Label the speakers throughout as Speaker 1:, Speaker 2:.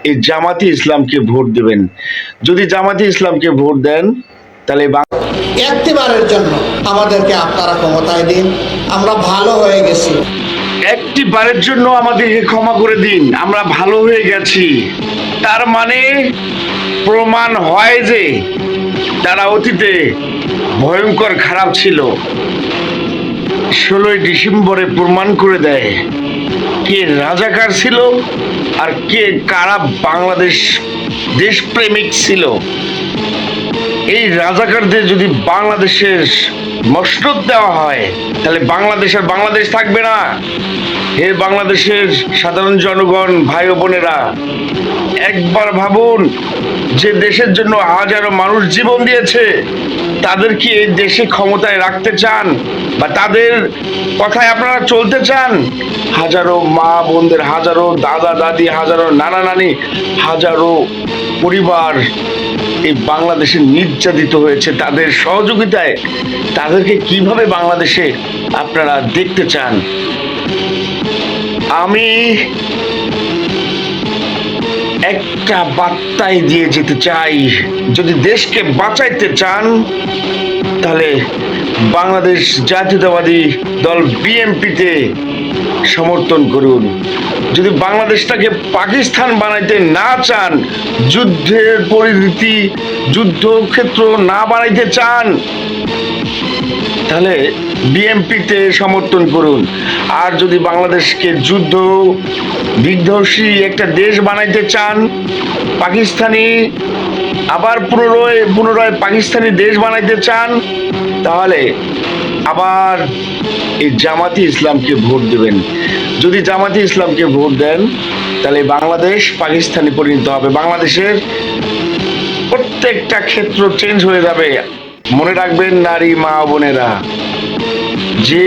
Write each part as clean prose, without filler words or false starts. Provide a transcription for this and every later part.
Speaker 1: এই জামাতি ইসলামকে ভোট দেবেন। যদি জামাতি ইসলামকে ভোট দেন তাহলে
Speaker 2: একটিবারের জন্য আমাদেরকে আপনারা ক্ষমতায় দিন, আমরা ভালো হয়ে গেছি।
Speaker 1: একটি বারের জন্য আমাদেরকে ক্ষমা করে দিন, আমরা ভালো হয়ে গেছি। তার মানে প্রমাণ হয় যে তারা অতীতে ভয়ঙ্কর খারাপ ছিল। 16ই ডিসেম্বরে প্রমাণ করে দেয় কে রাজাকার ছিল আর কে কারা বাংলাদেশ দেশপ্রেমিক ছিল। এই রাজাকারদের যদি বাংলাদেশের মসনদ দেওয়া হয় তাহলে বাংলাদেশ আর বাংলাদেশ থাকবে না। হে বাংলাদেশের সাধারণ জনগণ, ভাই ও বোনেরা, একবার ভাবুন, যে দেশের জন্য হাজারো মানুষ জীবন দিয়েছে তাদের কি এই দেশে ক্ষমতায় রাখতে চান বা তাদের কথায় আপনারা চলতে চান? হাজারো মা বোনদের, হাজারো দাদা দাদি, হাজারো নানা নানি, হাজারো পরিবার এই বাংলাদেশে নির্যাতিত হয়েছে তাদের সহযোগিতায়। তাদেরকে কিভাবে বাংলাদেশে আপনারা দেখতে চান? আমি একটা বার্তাই দিয়ে যেতে চাই, যদি দেশকে বাঁচাইতে চান তাহলে বাংলাদেশ জাতীয়তাবাদী দল বিএনপিতে সমর্থন করুন। যদি বাংলাদেশটাকে পাকিস্তান বানাইতে না চান, যুদ্ধের পরিস্থিতি, যুদ্ধক্ষেত্র না বানাইতে চান, তাহলে বিএনপিতে সমর্থন করুন। আর যদি বাংলাদেশকে যুদ্ধ বিধ্বংসী একটা দেশ বানাইতে চান, পাকিস্তানি আবার পুনরায় পাকিস্তানি দেশ বানাইতে চান, তাহলে আবার এই জামাতি ইসলামকে ভোট দেবেন। যদি জামাতি ইসলামকে ভোট দেন তাহলে বাংলাদেশ পাকিস্তানি পরিণত হবে, বাংলাদেশের প্রত্যেকটা ক্ষেত্র চেঞ্জ হয়ে যাবে। মনে রাখবেন নারী মা বোনেরা, যে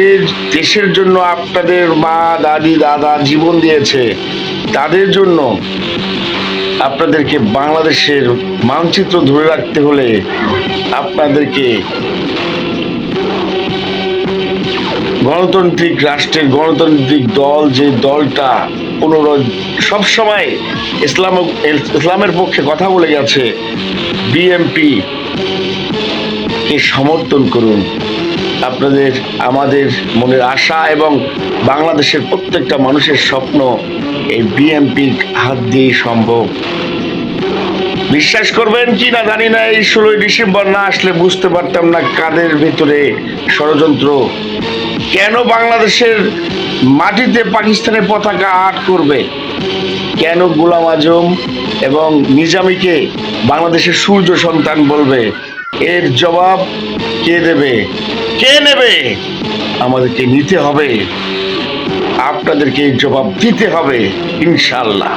Speaker 1: দেশের জন্য আপনাদের মা দাদি দাদা জীবন দিয়েছে তাদের জন্য আপনাদেরকে বাংলাদেশের মানচিত্র ধরে রাখতে হলে আপনাদেরকে গণতান্ত্রিক রাষ্ট্রের গণতান্ত্রিক দল, যে দলটা সবসময় ইসলামের পক্ষে কথা বলে গেছে, বিএনপি কে সমর্থন করুন। আপনাদের আমাদের মনের আশা এবং বাংলাদেশের প্রত্যেকটা মানুষের স্বপ্ন এই বিএনপির হাত দিয়েই সম্ভব। বিশ্বাস করবেন কি না জানি না, এই 16ই ডিসেম্বর না আসলে বুঝতে পারতাম না কাদের ভেতরে ষড়যন্ত্র। কেন বাংলাদেশের মাটিতে পাকিস্তানের পতাকা আট করবে? কেন গোলাম আজম এবং নিজামীকে বাংলাদেশের সূর্য সন্তান বলবে? এর জবাব কে দেবে? কে নেবে? আমাদেরকে নিতে হবে, আপনাদেরকে জবাব দিতে হবে ইনশাআল্লাহ।